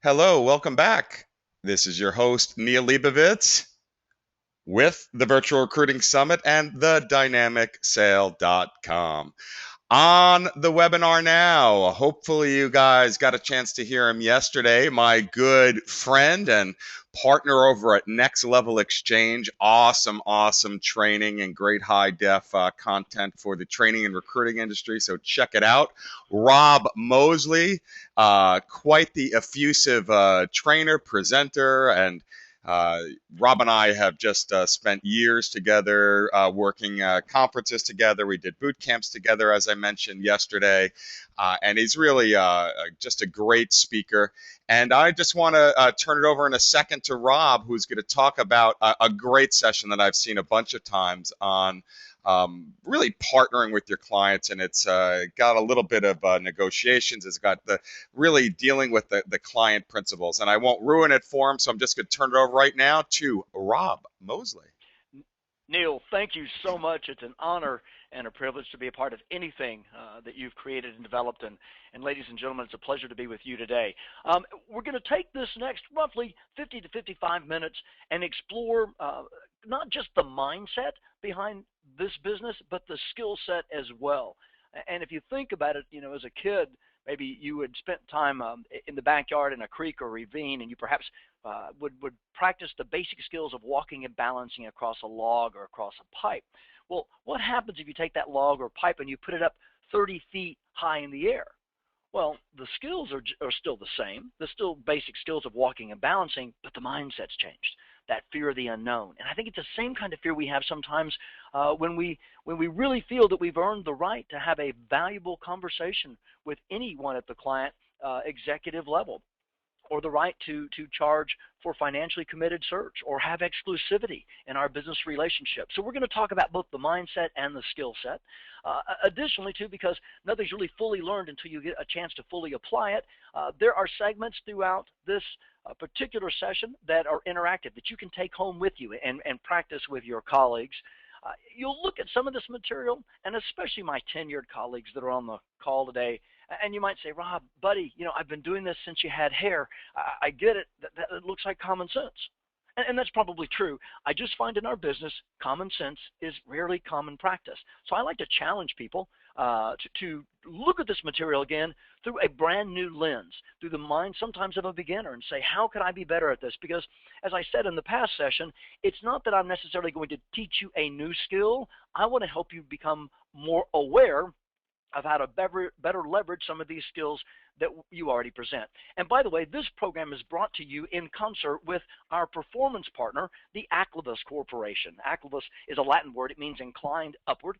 Hello, welcome back. This is your host, Neil Leibovitz, with the Virtual Recruiting Summit and the dynamicsale.com. On the webinar now, hopefully you guys got a chance to hear him yesterday. My good friend and partner over at Next Level Exchange. Awesome training and great high def content for the training and recruiting industry. So check it out. Rob Mosley, quite the effusive trainer, presenter, and uh, Rob and I have just spent years together working conferences together. We did boot camps together, as I mentioned yesterday. And he's really just a great speaker. And I just want to turn it over in a second to Rob, who's going to talk about a great session that I've seen a bunch of times on really partnering with your clients. And it's got a little bit of negotiations. It's got the really dealing with the client principles. And I won't ruin it for him, so I'm just going to turn it over right now to Rob Mosley. Neil, thank you so much. It's an honor and a privilege to be a part of anything that you've created and developed. And ladies and gentlemen, it's a pleasure to be with you today. We're going to take this next roughly 50 to 55 minutes and explore not just the mindset behind this business, but the skill set as well. And if you think about it, as a kid, maybe you had spent time in the backyard in a creek or ravine, and you perhaps would practice the basic skills of walking and balancing across a log or across a pipe. Well, what happens if you take that log or pipe and you put it up 30 feet high in the air? Well, the skills are still the same. They're still basic skills of walking and balancing, but the mindset's changed. That fear of the unknown. And I think it's the same kind of fear we have sometimes when we really feel that we've earned the right to have a valuable conversation with anyone at the client executive level, or the right to charge for financially committed search, or have exclusivity in our business relationship. So we're going to talk about both the mindset and the skill set. Additionally, too, because nothing's really fully learned until you get a chance to fully apply it, there are segments throughout this particular session that are interactive that you can take home with you and practice with your colleagues. You'll look at some of this material, and especially my tenured colleagues that are on the call today, and you might say, Rob, buddy, I've been doing this since you had hair. I get it. That looks like common sense. And that's probably true. I just find in our business, common sense is rarely common practice. So I like to challenge people to look at this material again through a brand new lens, through the mind sometimes of a beginner, and say, how can I be better at this? Because as I said in the past session, it's not that I'm necessarily going to teach you a new skill. I want to help you become more aware of how to better leverage some of these skills that you already present. And by the way, this program is brought to you in concert with our performance partner, the Acclivus Corporation. Acclivus is a Latin word. It means inclined upward.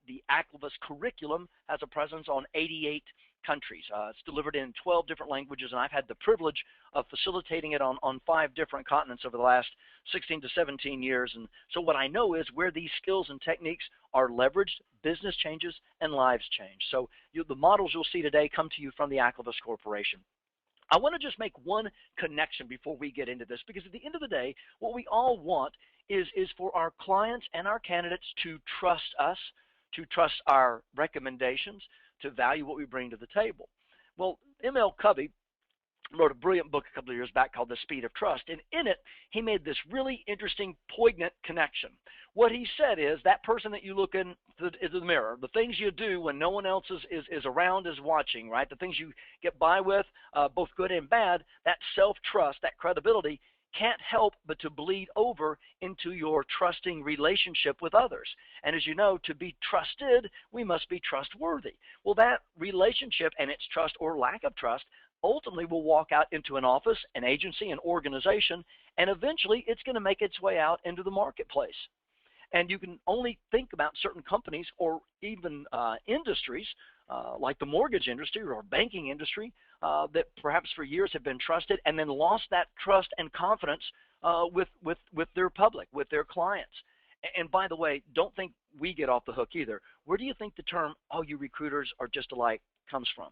The Acclivus curriculum has a presence on 88 countries. It's delivered in 12 different languages, and I've had the privilege of facilitating it on 5 different continents over the last 16 to 17 years. And so what I know is where these skills and techniques are leveraged, business changes and lives change. So the models you'll see today come to you from the Acclivus Corporation. I want to just make one connection before we get into this, because at the end of the day, what we all want is for our clients and our candidates to trust us, to trust our recommendations, to value what we bring to the table. Well, M.L. Covey wrote a brilliant book a couple of years back called The Speed of Trust, and in it, he made this really interesting, poignant connection. What he said is that person that you look in the mirror, the things you do when no one else is around, is watching, right? The things you get by with, both good and bad, that self-trust, that credibility, can't help but to bleed over into your trusting relationship with others. And as you know, to be trusted, we must be trustworthy. Well, that relationship and its trust or lack of trust ultimately will walk out into an office, an agency, an organization, and eventually it's going to make its way out into the marketplace. And you can only think about certain companies or even industries like the mortgage industry or banking industry that perhaps for years have been trusted and then lost that trust and confidence with their public, with their clients. And by the way, don't think we get off the hook either. Where do you think the term, all you recruiters are just alike, comes from?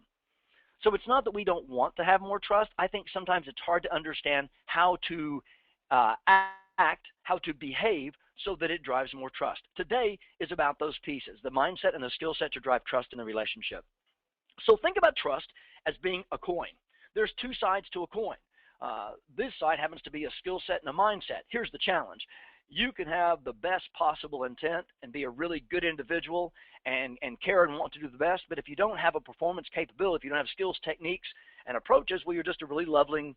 So it's not that we don't want to have more trust. I think sometimes it's hard to understand how to act, how to behave so that it drives more trust. Today is about those pieces, the mindset and the skill set to drive trust in a relationship. So think about trust as being a coin. there's two sides to a coin. This side happens to be a skill set and a mindset. Here's the challenge. You can have the best possible intent and be a really good individual and care and want to do the best, but if you don't have a performance capability, if you don't have skills, techniques, and approaches, well, you're just a really loving,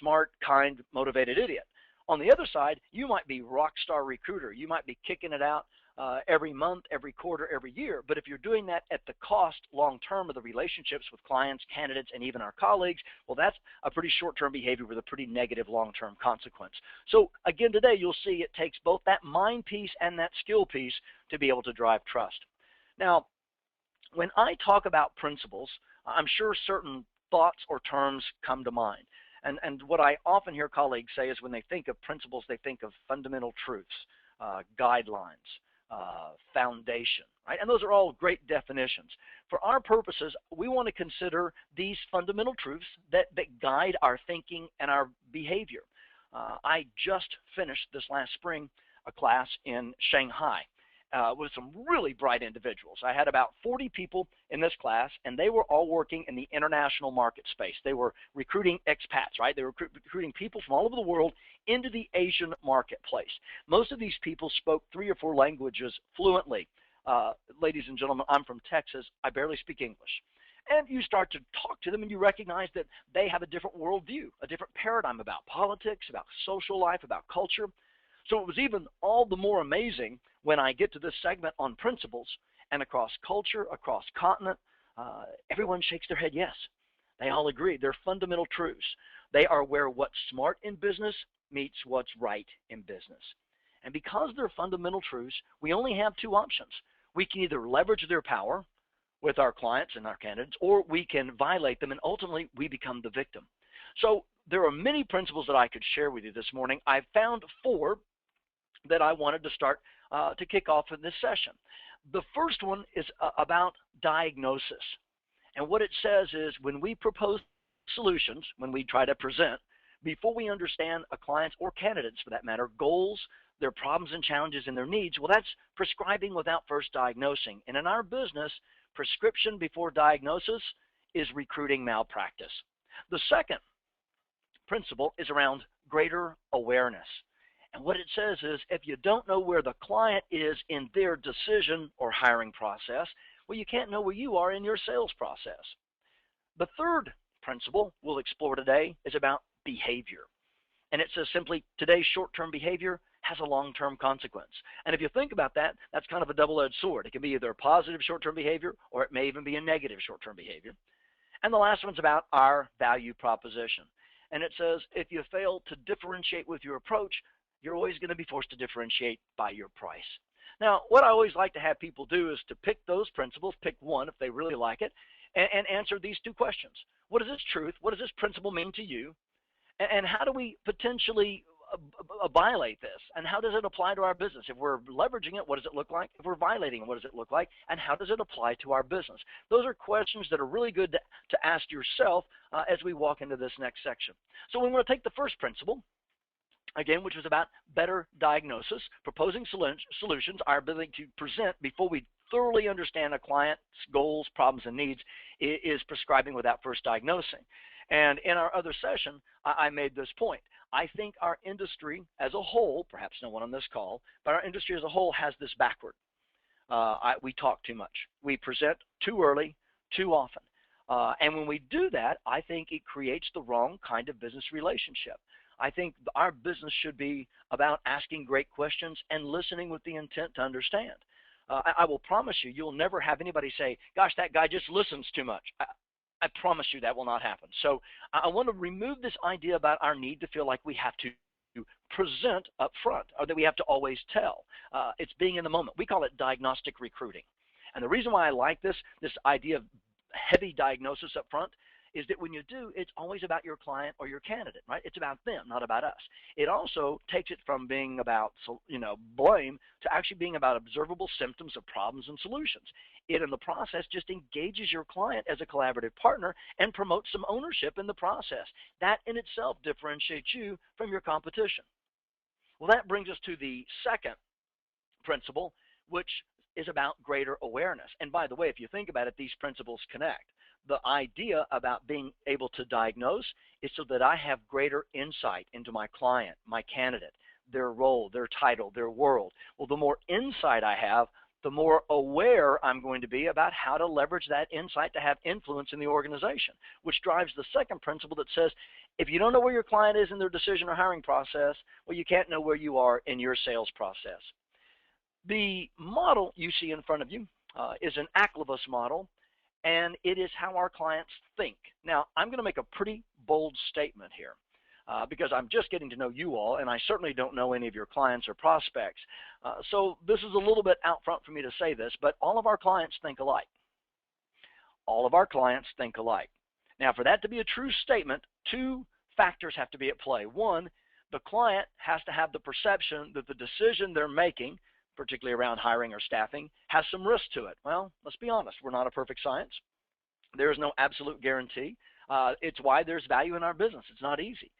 smart, kind, motivated idiot. On the other side, you might be rock star recruiter. You might be kicking it out every month, every quarter, every year. But if you're doing that at the cost long term of the relationships with clients, candidates, and even our colleagues, well, that's a pretty short-term behavior with a pretty negative long-term consequence. So again, today you'll see it takes both that mind piece and that skill piece to be able to drive trust. Now, when I talk about principles, I'm sure certain thoughts or terms come to mind. And what I often hear colleagues say is when they think of principles, they think of fundamental truths, guidelines, foundation, right? And those are all great definitions. For our purposes, we want to consider these fundamental truths that guide our thinking and our behavior. I just finished this last spring a class in Shanghai with some really bright individuals. I had about 40 people in this class, and they were all working in the international market space. They were recruiting expats, right? They were recruiting people from all over the world into the Asian marketplace. Most of these people spoke 3 or 4 languages fluently. Ladies and gentlemen, I'm from Texas. I barely speak English. And you start to talk to them, and you recognize that they have a different worldview, a different paradigm about politics, about social life, about culture. So it was even all the more amazing when I get to this segment on principles, and across culture, across continent, everyone shakes their head yes. They all agree. They're fundamental truths. They are where what's smart in business meets what's right in business. And because they're fundamental truths, we only have 2 options. We can either leverage their power with our clients and our candidates, or we can violate them, and ultimately we become the victim. So there are many principles that I could share with you this morning. I found 4 that I wanted to start to kick off in this session. The first one is about diagnosis. And what it says is when we propose solutions, when we try to present, before we understand a client's or candidates for that matter, goals, their problems and challenges and their needs, well, that's prescribing without first diagnosing. And in our business, prescription before diagnosis is recruiting malpractice. The second principle is around greater awareness. And what it says is if you don't know where the client is in their decision or hiring process, well, you can't know where you are in your sales process. The third principle we'll explore today is about behavior. And it says simply, today's short-term behavior has a long-term consequence. And if you think about that, that's kind of a double-edged sword. It can be either a positive short-term behavior, or it may even be a negative short-term behavior. And the last one's about our value proposition. And it says, if you fail to differentiate with your approach, you're always going to be forced to differentiate by your price. Now, what I always like to have people do is to pick those principles, pick one if they really like it, and answer these 2 questions. What is this truth? What does this principle mean to you? And how do we potentially violate this? And how does it apply to our business? If we're leveraging it, what does it look like? If we're violating it, what does it look like? And how does it apply to our business? Those are questions that are really good to ask yourself as we walk into this next section. So we want to take the first principle, again, which was about better diagnosis, proposing solutions, our ability to present before we thoroughly understand a client's goals, problems, and needs, is prescribing without first diagnosing. And in our other session, I made this point. I think our industry as a whole, perhaps no one on this call, but our industry as a whole has this backward. We talk too much. We present too early, too often. And when we do that, I think it creates the wrong kind of business relationship. I think our business should be about asking great questions and listening with the intent to understand. I will promise you, you'll never have anybody say, gosh, that guy just listens too much. I promise you that will not happen. So I want to remove this idea about our need to feel like we have to present up front, or that we have to always tell. It's being in the moment. We call it diagnostic recruiting. And the reason why I like this idea of heavy diagnosis up front, is that when you do, it's always about your client or your candidate, right? It's about them, not about us. It also takes it from being about, blame to actually being about observable symptoms of problems and solutions. It, in the process, just engages your client as a collaborative partner and promotes some ownership in the process. That in itself differentiates you from your competition. Well, that brings us to the second principle, which is about greater awareness. And by the way, if you think about it, these principles connect. the idea about being able to diagnose is so that I have greater insight into my client, my candidate, their role, their title, their world. Well, the more insight I have, the more aware I'm going to be about how to leverage that insight to have influence in the organization, which drives the second principle that says, if you don't know where your client is in their decision or hiring process, well, you can't know where you are in your sales process. The model you see in front of you is an Acclivus model, and it is how our clients think. Now, I'm going to make a pretty bold statement here because I'm just getting to know you all, and I certainly don't know any of your clients or prospects. So this is a little bit out front for me to say this, but all of our clients think alike. All of our clients think alike. Now, for that to be a true statement, two factors have to be at play. One, the client has to have the perception that the decision they're making, particularly around hiring or staffing, has some risk to it. Well, let's be honest. We're not a perfect science. There is no absolute guarantee. It's why there's value in our business. It's not easy.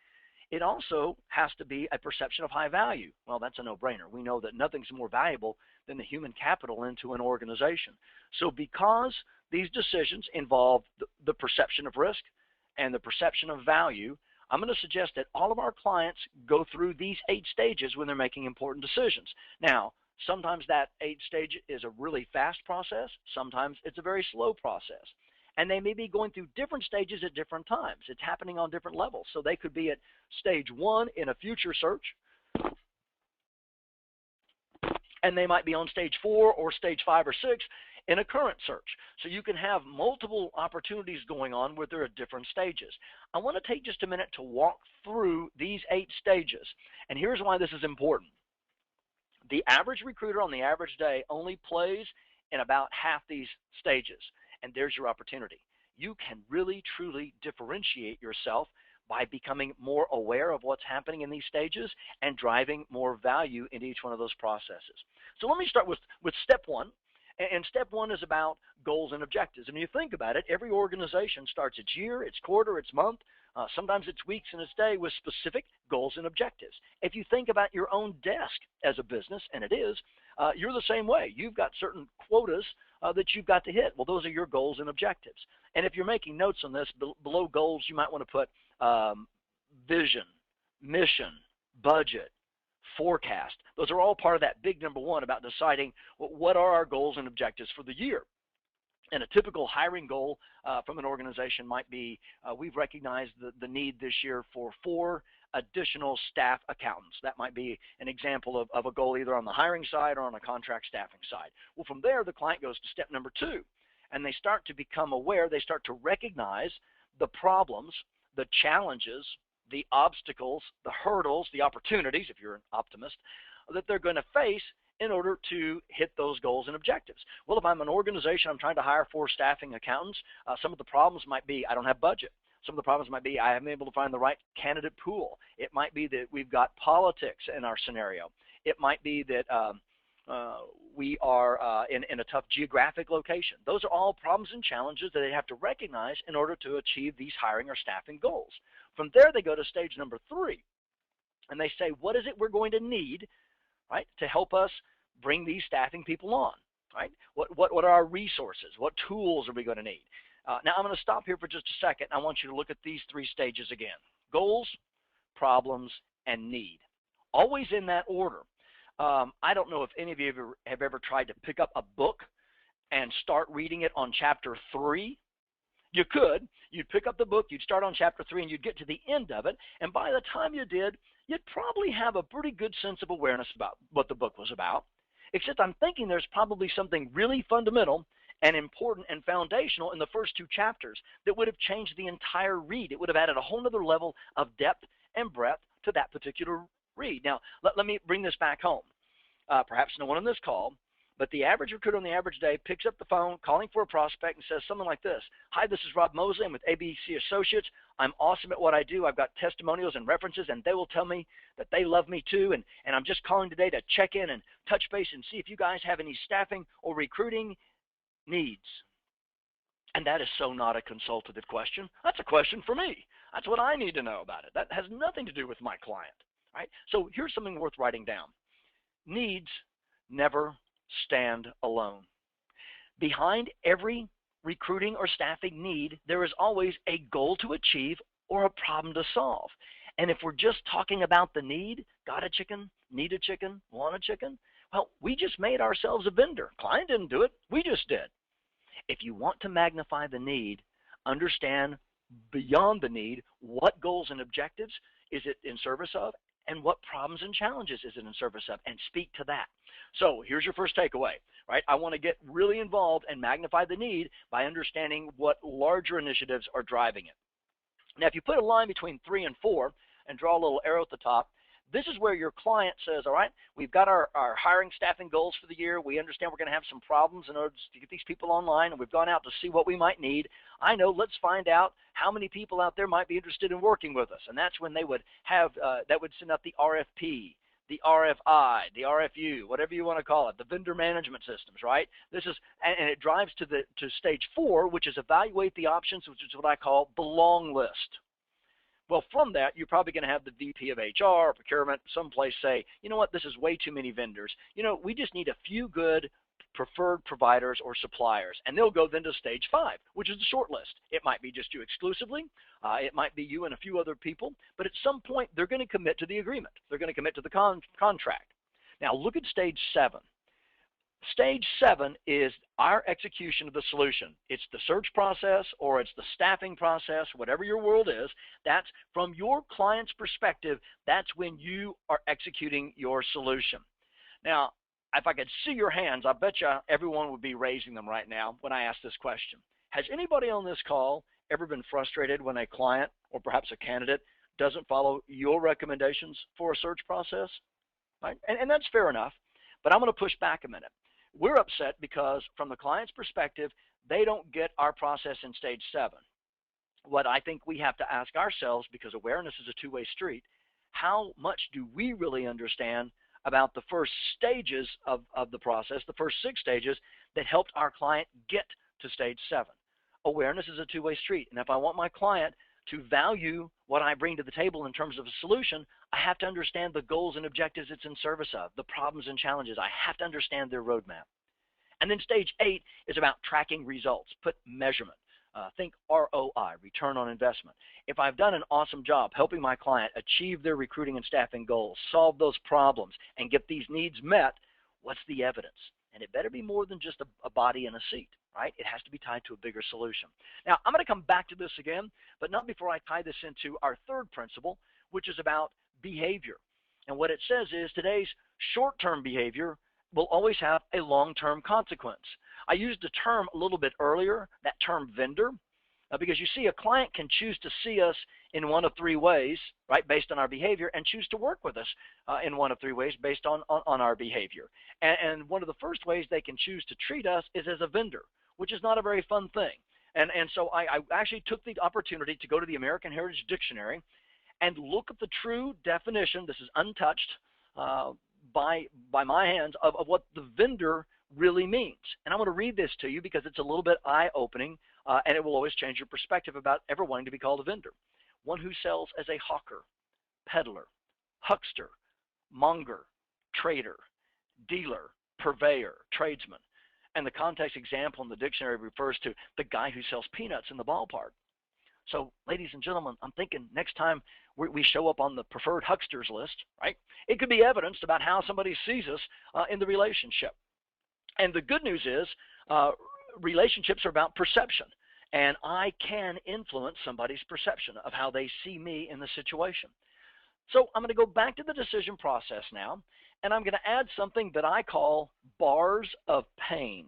It also has to be a perception of high value. Well, that's a no-brainer. We know that nothing's more valuable than the human capital into an organization. So because these decisions involve the perception of risk and the perception of value, I'm going to suggest that all of our clients go through these 8 stages when they're making important decisions. Now, sometimes that 8 stage is a really fast process. Sometimes it's a very slow process. And they may be going through different stages at different times. It's happening on different levels. So they could be at stage 1 in a future search, and they might be on stage 4 or stage 5 or 6 in a current search. So you can have multiple opportunities going on where they're at different stages. I want to take just a minute to walk through these 8 stages. And here's why this is important. The average recruiter on the average day only plays in about half these stages. And there's your opportunity. You can really, truly differentiate yourself by becoming more aware of what's happening in these stages and driving more value in each one of those processes. So let me start with step 1. And step 1 is about goals and objectives. And when you think about it, every organization starts its year, its quarter, its month, sometimes it's weeks and its day with specific goals and objectives. If you think about your own desk as a business, and it is, you're the same way. You've got certain quotas that you've got to hit. Well, those are your goals and objectives. And if you're making notes on this, below goals, you might want to put vision, mission, budget, forecast. Those are all part of that big number 1 about deciding what are our goals and objectives for the year. And a typical hiring goal from an organization might be, we've recognized the need this year for 4 additional staff accountants. That might be an example of a goal either on the hiring side or on a contract staffing side. Well, from there, the client goes to step number 2, and they start to become aware. They start to recognize the problems, the challenges, the obstacles, the hurdles, the opportunities, if you're an optimist, that they're going to face in order to hit those goals and objectives. Well, if I'm an organization, I'm trying to hire 4 staffing accountants, some of the problems might be I don't have budget. Some of the problems might be I haven't been able to find the right candidate pool. It might be that we've got politics in our scenario. It might be that we are in a tough geographic location. Those are all problems and challenges that they have to recognize in order to achieve these hiring or staffing goals. From there, they go to stage number 3, and they say, what is it we're going to need, right, to help us bring these staffing people on, right? What are our resources? What tools are we going to need? Now, I'm going to stop here for just a second. I want you to look at these 3 stages again. Goals, problems, and need. Always in that order. I don't know if any of you have ever tried to pick up a book and start reading it on chapter 3. You could. You'd pick up the book, you'd start on chapter 3, and you'd get to the end of it. And by the time you did, you'd probably have a pretty good sense of awareness about what the book was about. Except I'm thinking there's probably something really fundamental and important and foundational in the first 2 chapters that would have changed the entire read. It would have added a whole other level of depth and breadth to that particular read. Now, let me bring this back home. Perhaps no one on this call, but the average recruiter on the average day picks up the phone, calling for a prospect, and says something like this. Hi, this is Rob Mosley. I'm with ABC Associates. I'm awesome at what I do. I've got testimonials and references, and they will tell me that they love me too. And I'm just calling today to check in and touch base and see if you guys have any staffing or recruiting needs. And that is so not a consultative question. That's a question for me. That's what I need to know about it. That has nothing to do with my client. Right? So here's something worth writing down. Needs never stand alone. Behind every recruiting or staffing need, there is always a goal to achieve or a problem to solve. And if we're just talking about the need, got a chicken, need a chicken, want a chicken, well, we just made ourselves a vendor. Client didn't do it. We just did. If you want to magnify the need, understand beyond the need, what goals and objectives is it in service of, and what problems and challenges is it in service of, and speak to that. So here's your first takeaway, right? I want to get really involved and magnify the need by understanding what larger initiatives are driving it. Now, if you put a line between 3 and 4 and draw a little arrow at the top, this is where your client says, all right, we've got our hiring staffing goals for the year. We understand we're going to have some problems in order to get these people online, and we've gone out to see what we might need. I know, let's find out how many people out there might be interested in working with us. And that's when they would have, that would send out the RFP, the RFI, the RFU, whatever you want to call it, the vendor management systems, right? This is, and it drives to stage 4, which is evaluate the options, which is what I call the long list. Well, from that, you're probably going to have the VP of HR or procurement someplace say, you know what, this is way too many vendors. You know, we just need a few good preferred providers or suppliers. And they'll go then to stage 5, which is the short list. It might be just you exclusively. It might be you and a few other people. But at some point, they're going to commit to the agreement. They're going to commit to the contract. Now, look at stage 7. Stage 7 is our execution of the solution. It's the search process or it's the staffing process, whatever your world is. That's from your client's perspective, that's when you are executing your solution. Now, if I could see your hands, I bet you everyone would be raising them right now when I ask this question. Has anybody on this call ever been frustrated when a client or perhaps a candidate doesn't follow your recommendations for a search process? Right? And that's fair enough, but I'm going to push back a minute. We're upset because from the client's perspective, they don't get our process in stage 7. What I think we have to ask ourselves, because awareness is a two-way street, how much do we really understand about the first stages of the process, the first 6 stages that helped our client get to stage 7? Awareness is a two-way street. And if I want my client to value what I bring to the table in terms of a solution, I have to understand the goals and objectives it's in service of, the problems and challenges. I have to understand their roadmap. And then stage 8 is about tracking results, put measurement. Think ROI, return on investment. If I've done an awesome job helping my client achieve their recruiting and staffing goals, solve those problems, and get these needs met, what's the evidence? And it better be more than just a body and a seat, right? It has to be tied to a bigger solution. Now, I'm going to come back to this again, but not before I tie this into our third principle, which is about behavior. And what it says is today's short-term behavior will always have a long-term consequence. I used a term a little bit earlier, that term vendor, because you see a client can choose to see us in one of 3 ways, right, based on our behavior, and choose to work with us in one of 3 ways based on our behavior. And one of the first ways they can choose to treat us is as a vendor, which is not a very fun thing. And so I actually took the opportunity to go to the American Heritage Dictionary and look at the true definition, this is untouched by my hands, of what the vendor really means. And I'm going to read this to you because it's a little bit eye-opening, and it will always change your perspective about ever wanting to be called a vendor. One who sells as a hawker, peddler, huckster, monger, trader, dealer, purveyor, tradesman. And the context example in the dictionary refers to the guy who sells peanuts in the ballpark. So, ladies and gentlemen, I'm thinking next time we show up on the preferred hucksters list, right, it could be evidenced about how somebody sees us in the relationship. And the good news is relationships are about perception. And I can influence somebody's perception of how they see me in the situation. So I'm going to go back to the decision process now, and I'm going to add something that I call bars of pain.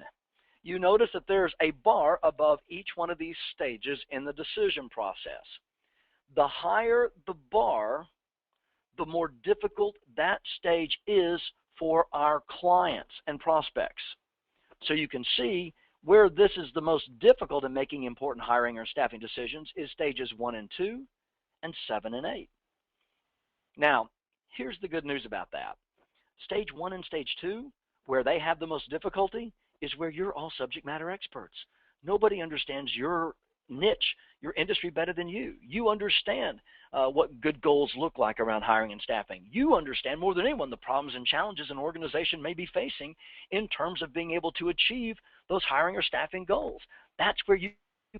You notice that there's a bar above each one of these stages in the decision process. The higher the bar, the more difficult that stage is for our clients and prospects. So you can see where this is the most difficult in making important hiring or staffing decisions is stages 1 and 2 and 7 and 8. Now, here's the good news about that. Stage 1 and stage 2, where they have the most difficulty, is where you're all subject matter experts. Nobody understands your niche, your industry better than you. You understand what good goals look like around hiring and staffing. You understand more than anyone the problems and challenges an organization may be facing in terms of being able to achieve those hiring or staffing goals. That's where you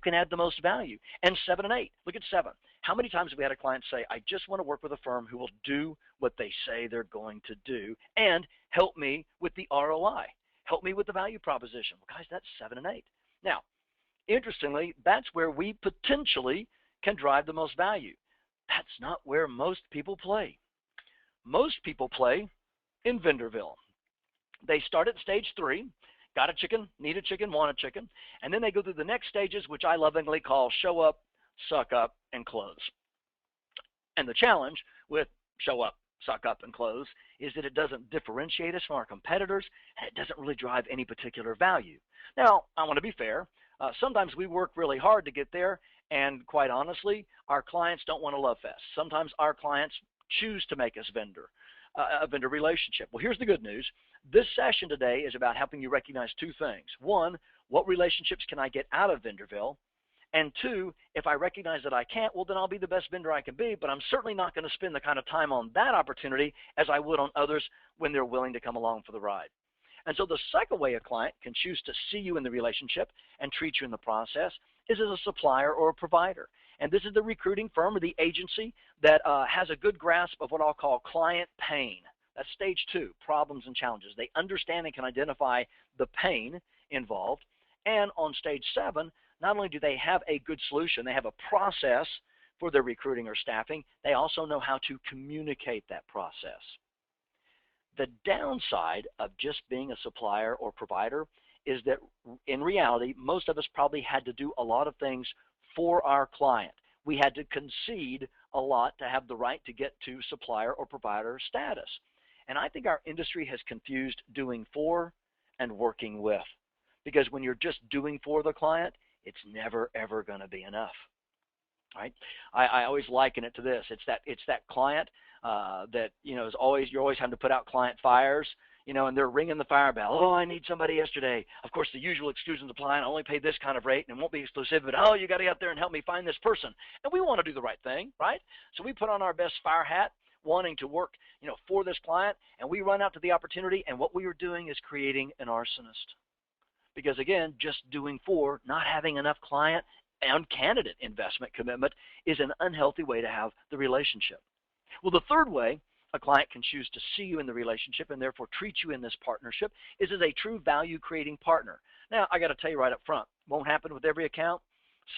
can add the most value. And 7 and 8, look at 7. How many times have we had a client say, I just want to work with a firm who will do what they say they're going to do and help me with the ROI, help me with the value proposition. Well, guys, that's 7 and 8. Now, interestingly, that's where we potentially can drive the most value. That's not where most people play. Most people play in Vendorville. They start at stage 3, got a chicken, need a chicken, want a chicken, and then they go through the next stages, which I lovingly call show up, suck up, and close. And the challenge with show up, suck up, and close is that it doesn't differentiate us from our competitors, and it doesn't really drive any particular value. Now, I want to be fair. Sometimes we work really hard to get there, and quite honestly, our clients don't want to love fest. Sometimes our clients choose to make us a vendor relationship. Well, here's the good news. This session today is about helping you recognize 2 things. 1, what relationships can I get out of Vendorville? And 2, if I recognize that I can't, well, then I'll be the best vendor I can be, but I'm certainly not going to spend the kind of time on that opportunity as I would on others when they're willing to come along for the ride. And so the second way a client can choose to see you in the relationship and treat you in the process is as a supplier or a provider. And this is the recruiting firm or the agency that has a good grasp of what I'll call client pain. That's stage 2, problems and challenges. They understand and can identify the pain involved. And on stage 7, not only do they have a good solution, they have a process for their recruiting or staffing, they also know how to communicate that process. The downside of just being a supplier or provider is that in reality, most of us probably had to do a lot of things for our client. We had to concede a lot to have the right to get to supplier or provider status. And I think our industry has confused doing for and working with. Because when you're just doing for the client, it's never, ever going to be enough. Right? I always liken it to this. It's that client that is always, you're always having to put out client fires, and they're ringing the fire bell. Oh, I need somebody yesterday. Of course, the usual exclusions apply. I only pay this kind of rate and it won't be exclusive. But you got to get out there and help me find this person. And we want to do the right thing, right? So we put on our best fire hat, wanting to work, for this client, and we run out to the opportunity. And what we are doing is creating an arsonist. Because again, just doing for, not having enough client and candidate investment commitment is an unhealthy way to have the relationship. Well, the third way a client can choose to see you in the relationship and therefore treat you in this partnership is as a true value-creating partner. Now, I got to tell you right up front, won't happen with every account,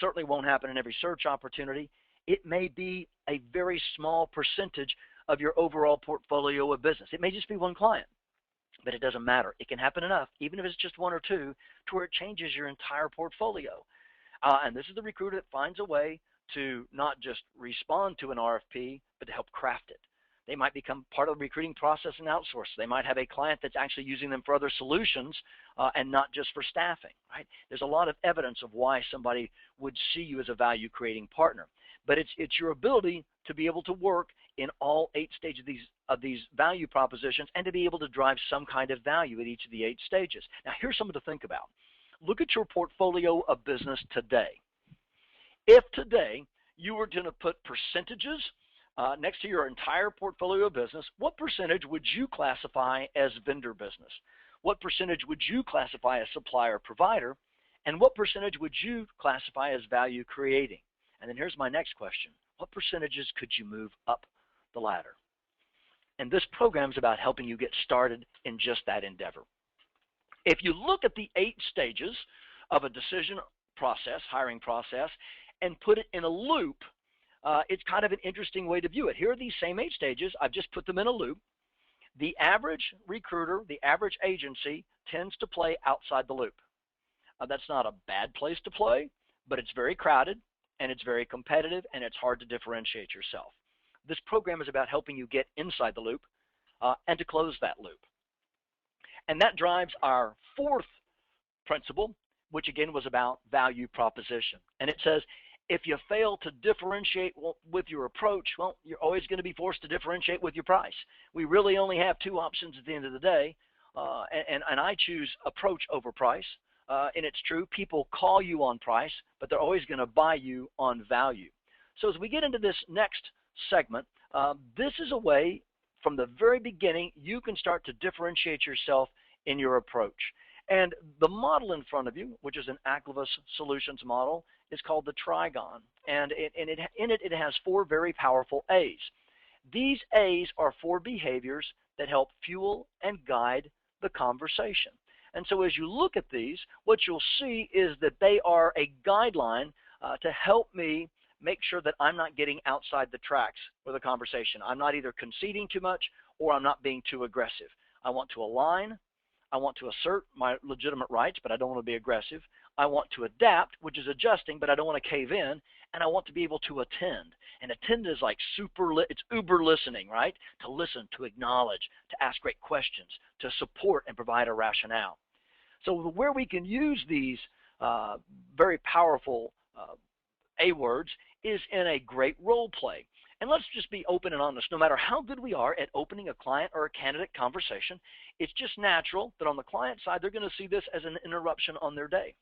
certainly won't happen in every search opportunity. It may be a very small percentage of your overall portfolio of business. It may just be one client, but it doesn't matter. It can happen enough, even if it's just 1 or 2, to where it changes your entire portfolio. And this is the recruiter that finds a way to not just respond to an RFP, but to help craft it. They might become part of the recruiting process and outsource. They might have a client that's actually using them for other solutions and not just for staffing. Right? There's a lot of evidence of why somebody would see you as a value-creating partner. But it's your ability to be able to work in all 8 stages of these value propositions and to be able to drive some kind of value at each of the 8 stages. Now, here's something to think about. Look at your portfolio of business today. If today you were going to put percentages next to your entire portfolio of business, what percentage would you classify as vendor business? What percentage would you classify as supplier provider? And what percentage would you classify as value creating? And then here's my next question. What percentages could you move up the ladder? And this program is about helping you get started in just that endeavor. If you look at the 8 stages of a decision process, hiring process, and put it in a loop, it's kind of an interesting way to view it. Here are these same 8 stages. I've just put them in a loop. The average recruiter, the average agency tends to play outside the loop. That's not a bad place to play, but it's very crowded, and it's very competitive, and it's hard to differentiate yourself. This program is about helping you get inside the loop and to close that loop. And that drives our 4th principle, which again was about value proposition. And it says, if you fail to differentiate with your approach, well, you're always going to be forced to differentiate with your price. We really only have 2 options at the end of the day, and I choose approach over price. and it's true, people call you on price, but they're always going to buy you on value. So as we get into this next segment, this is a way from the very beginning you can start to differentiate yourself in your approach. And the model in front of you, which is an Acclivus solutions model, is called the Trigon. And in it has 4 very powerful A's. These A's are 4 behaviors that help fuel and guide the conversation. And so as you look at these, what you'll see is that they are a guideline to help me make sure that I'm not getting outside the tracks with a conversation. I'm not either conceding too much or I'm not being too aggressive. I want to align. I want to assert my legitimate rights, but I don't want to be aggressive. I want to adapt, which is adjusting, but I don't want to cave in. And I want to be able to attend. And attend is like it's uber listening, right? To listen, to acknowledge, to ask great questions, to support and provide a rationale. So where we can use these very powerful A words is in a great role play. And let's just be open and honest. No matter how good we are at opening a client or a candidate conversation, it's just natural that on the client side, they're going to see this as an interruption on their day.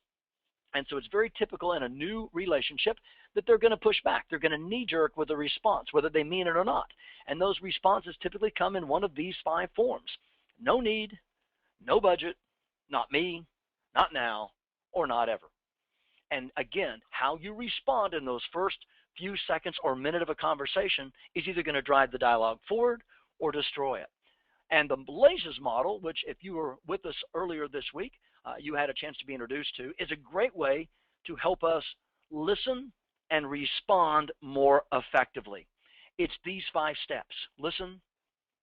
And so it's very typical in a new relationship that they're going to push back. They're going to knee-jerk with a response, whether they mean it or not. And those responses typically come in one of these 5 forms. No need, no budget, not me, not now, or not ever. And again, how you respond in those first few seconds or minute of a conversation is either going to drive the dialogue forward or destroy it. And the L.A.C.E.S model, which if you were with us earlier this week, you had a chance to be introduced to, is a great way to help us listen and respond more effectively. It's these 5 steps. Listen,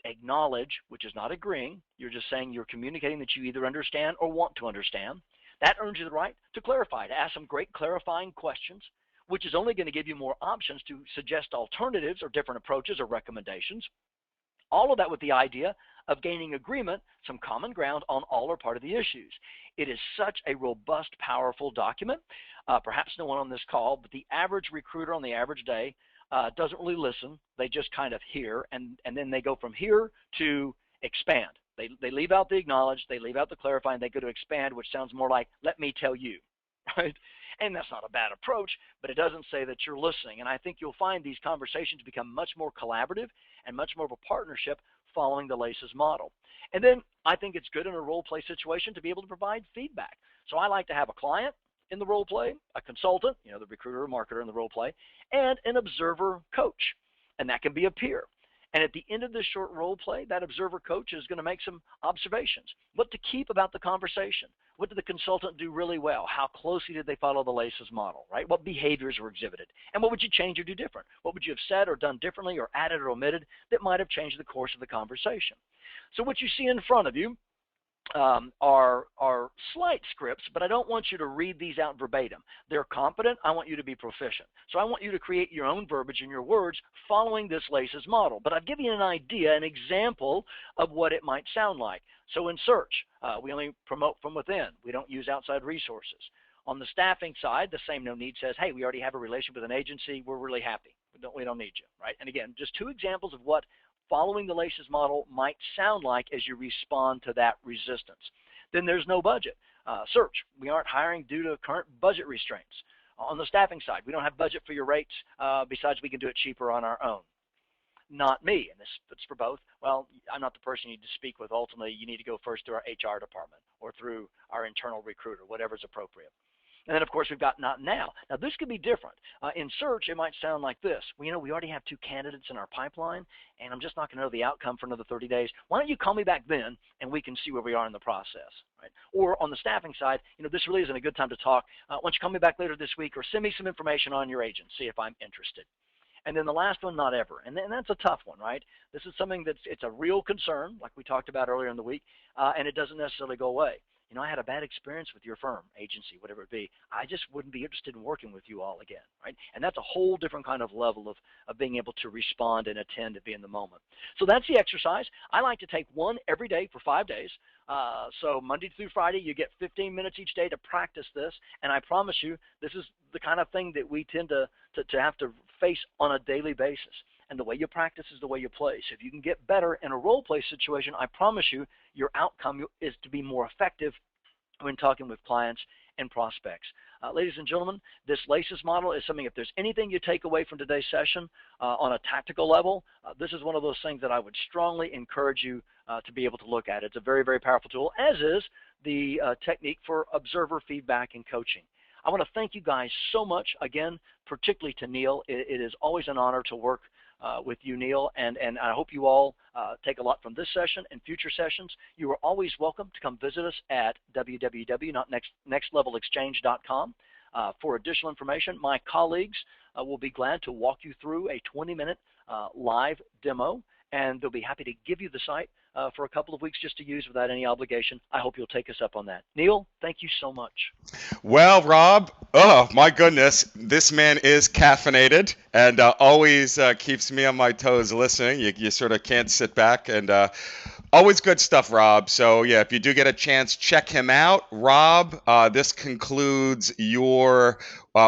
acknowledge, which is not agreeing. You're just saying you're communicating that you either understand or want to understand. That earns you the right to clarify, to ask some great clarifying questions, which is only going to give you more options to suggest alternatives or different approaches or recommendations. All of that with the idea of gaining agreement, some common ground on all or part of the issues. It is such a robust, powerful document. Perhaps no one on this call, but the average recruiter on the average day doesn't really listen. They just kind of hear, and then they go from here to expand. They leave out the acknowledge, they leave out the clarifying, they go to expand, which sounds more like, let me tell you, right? And that's not a bad approach, but it doesn't say that you're listening. And I think you'll find these conversations become much more collaborative and much more of a partnership following the L.A.C.E.S model. And then I think it's good in a role play situation to be able to provide feedback. So I like to have a client in the role play, a consultant, the recruiter or marketer in the role play, and an observer coach. And that can be a peer. And at the end of this short role play, that observer coach is going to make some observations. What to keep about the conversation? What did the consultant do really well? How closely did they follow the L.A.C.E.S model, right? What behaviors were exhibited? And what would you change or do different? What would you have said or done differently or added or omitted that might have changed the course of the conversation? So what you see in front of you are slight scripts, but I don't want you to read these out verbatim. They're competent. I want you to be proficient. So I want you to create your own verbiage in your words following this L.A.C.E.S model. But I've given you an idea, an example of what it might sound like. So in search, we only promote from within. We don't use outside resources. On the staffing side, the same no need says, hey, we already have a relationship with an agency. We're really happy. We don't need you, right? And again, just 2 examples of what following the L.A.C.E.S model might sound like as you respond to that resistance. Then there's no budget. Search, we aren't hiring due to current budget restraints. On the staffing side, we don't have budget for your rates. Besides, we can do it cheaper on our own. Not me, and it's for both. Well, I'm not the person you need to speak with. Ultimately, you need to go first through our HR department or through our internal recruiter, whatever's appropriate. And then, of course, we've got not now. Now, this could be different. In search, it might sound like this. Well, we already have 2 candidates in our pipeline, and I'm just not going to know the outcome for another 30 days. Why don't you call me back then, and we can see where we are in the process, right? Or on the staffing side, this really isn't a good time to talk. Why don't you call me back later this week or send me some information on your agent, see if I'm interested. And then the last one, not ever. And that's a tough one, right? This is something it's a real concern, like we talked about earlier in the week, and it doesn't necessarily go away. I had a bad experience with your firm, agency, whatever it be. I just wouldn't be interested in working with you all again, right? And that's a whole different kind of level of being able to respond and attend and be in the moment. So that's the exercise. I like to take one every day for 5 days. So Monday through Friday, you get 15 minutes each day to practice this. And I promise you, this is the kind of thing that we tend to have to face on a daily basis. And the way you practice is the way you play. So if you can get better in a role play situation, I promise you your outcome is to be more effective when talking with clients and prospects. Ladies and gentlemen, this L.A.C.E.S model is something, if there's anything you take away from today's session on a tactical level, this is one of those things that I would strongly encourage you to be able to look at. It's a very, very powerful tool, as is the technique for observer feedback and coaching. I want to thank you guys so much, again, particularly to Neil. It is always an honor to work with you, Neil, and I hope you all take a lot from this session and future sessions. You are always welcome to come visit us at www.nextlevelexchange.com for additional information. My colleagues will be glad to walk you through a 20-minute live demo, and they'll be happy to give you the site for a couple of weeks just to use without any obligation. I hope you'll take us up on that. Neil, thank you so much. Well, Rob, oh my goodness, this man is caffeinated and always keeps me on my toes listening. You sort of can't sit back, and always good stuff, Rob. So yeah, if you do get a chance, check him out. Rob, this concludes your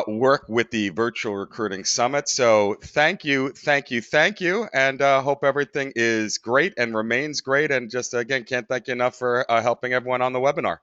work with the Virtual Recruiting Summit. So thank you, thank you, thank you, and hope everything is great and remains great. And just again, can't thank you enough for helping everyone on the webinar.